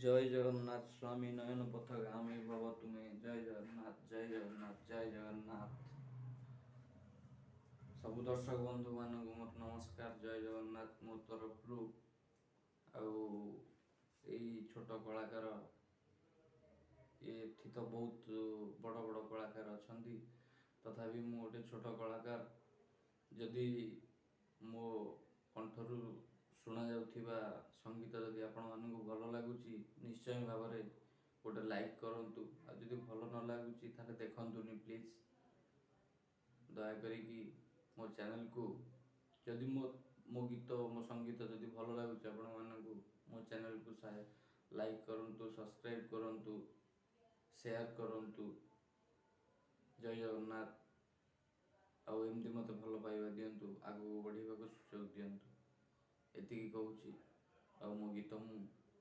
জয় জগন্নাথ স্বামী নয়ন পথগামী ভব তুমে জয় জগন্নাথ জয় জগନ୍ନାଥ ଜୟ ଜଗନ୍ନାଥ। ସବୁ ଦର୍ଶକ ବନ୍ଧୁମାନଙ୍କୁ ମୋର ନମସ୍କାର। ଜୟ ଜଗନ୍ନାଥ ମୋ ତରଫରୁ। ଆଉ ଏଇ ଛୋଟ କଳାକାର, ଏଠି ତ ବହୁତ ବଡ଼ ବଡ଼ କଳାକାର ଅଛନ୍ତି, ତଥାପି ମୁଁ ଗୋଟେ ଛୋଟ କଳାକାର। ଯଦି ମୋ କଣ୍ଠରୁ ଶୁଣାଯାଉଥିବା ସଙ୍ଗୀତ ଯଦି ଆପଣମାନଙ୍କୁ ଭଲ ଲାଗୁଛି, ନିଶ୍ଚୟ ଭାବରେ ଗୋଟେ ଲାଇକ୍ କରନ୍ତୁ। ଆଉ ଯଦି ଭଲ ନ ଲାଗୁଛି ତାହେଲେ ଦେଖନ୍ତୁନି ପ୍ଲିଜ୍। ଦୟାକରିକି ମୋ ଚ୍ୟାନେଲକୁ, ଯଦି ମୋ ଗୀତ ମୋ ସଙ୍ଗୀତ ଯଦି ଭଲ ଲାଗୁଛି ଆପଣମାନଙ୍କୁ, ମୋ ଚ୍ୟାନେଲକୁ ଲାଇକ୍ କରନ୍ତୁ, ସବସ୍କ୍ରାଇବ୍ କରନ୍ତୁ, ସେୟାର କରନ୍ତୁ। ଜୟ ଜଗନ୍ନାଥ। ଆଉ ଏମିତି ମୋତେ ଭଲ ପାଇବା ଦିଅନ୍ତୁ, ଆଗକୁ ବଢ଼ିବାକୁ ସୁଯୋଗ ଦିଅନ୍ତୁ। ଏତିକି କହୁଛି ଆଉ ମୋ ଗୀତ ମୁଁ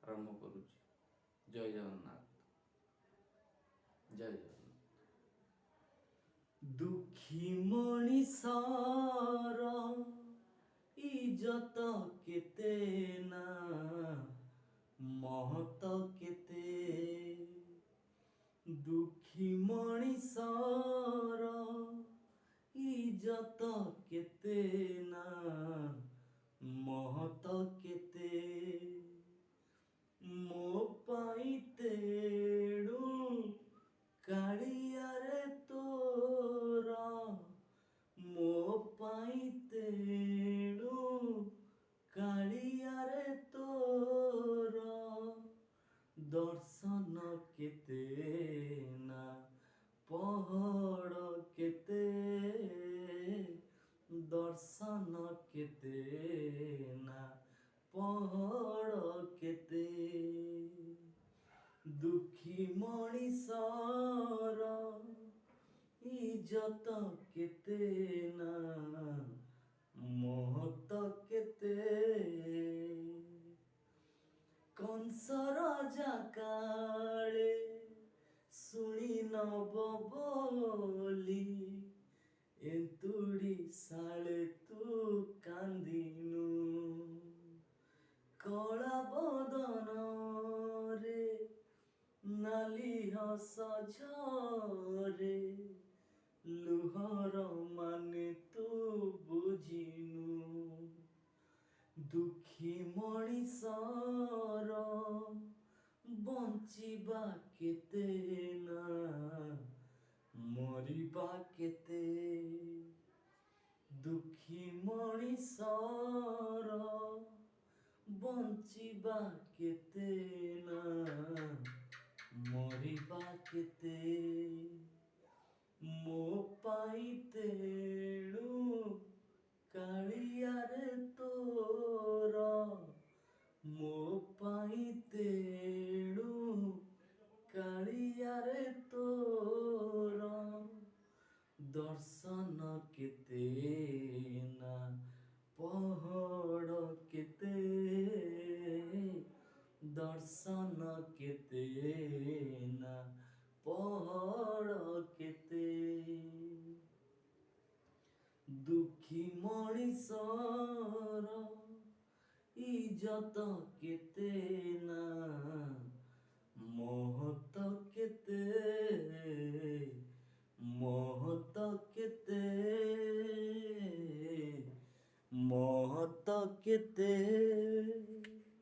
ଆରମ୍ଭ କରୁଛି। ଜୟ ଜଗନ୍ନାଥ ଜୟ ଜଗନ୍ନାଥ। ଦୁଃଖୀ ମଣିଷର ଇଜ୍ଜତ କେତେ ନା ମହତ କେତେ। ଦୁଃଖୀ ମଣିଷର ଇଜ୍ଜତ କେତେ ନା ମହତ କେତେ। ମୋ ପାଇଁ ତେଣୁ କାଳିଆରେ ତୋର, ମୋ ପାଇଁ ତେଣୁ କାଳିଆରେ ତୋର ଦର୍ଶନ କେତେ ନା ପହଡ଼ କେତେ। ଦର୍ଶନ କେତେ ନା ପହଡ଼ କେତେ। ଦୁଃଖୀ ମଣିଷର ଇଜ୍ଜତ କେତେ ନା ମହତ କେତେ। କଂସ ରାଜା କାଳେ ଶୁଣି ନବ ବୋଲି, ଏନ୍ତୁଡ଼ି ଶାଳେ ତୁ କାନ୍ଦିନୁ। କଳା ବଦନରେ ନାଲି ହସ ଝରେ, ଲୁହର ମାନେ ତୁ ବୁଝିନୁ। ଦୁଃଖୀ ମଣିଷର ବଞ୍ଚିବା କେତେ ନା ମରିବା କେତେ। ଦୁଃଖୀ ମଣିଷର ବଞ୍ଚିବା କେତେ ନା ମରିବା କେତେ। ମୋ ପାଇଁ ତେଣୁ କାଳିଆରେ ତୋର, ମୋ ପାଇଁ ତେଣୁ କାଳିଆରେ ତୋର ଦର୍ଶନ କେତେ ନା ପହଡ଼ କେତେ। ଦର୍ଶନ କେତେ ନା ପହଡ଼ କେତେ। ଦୁଃଖୀ ମଣିଷର ଇଜ୍ଜତ କେତେ ନା ମହତ କେତେ। ମହତ କେତେ। ମହତ କେତେ।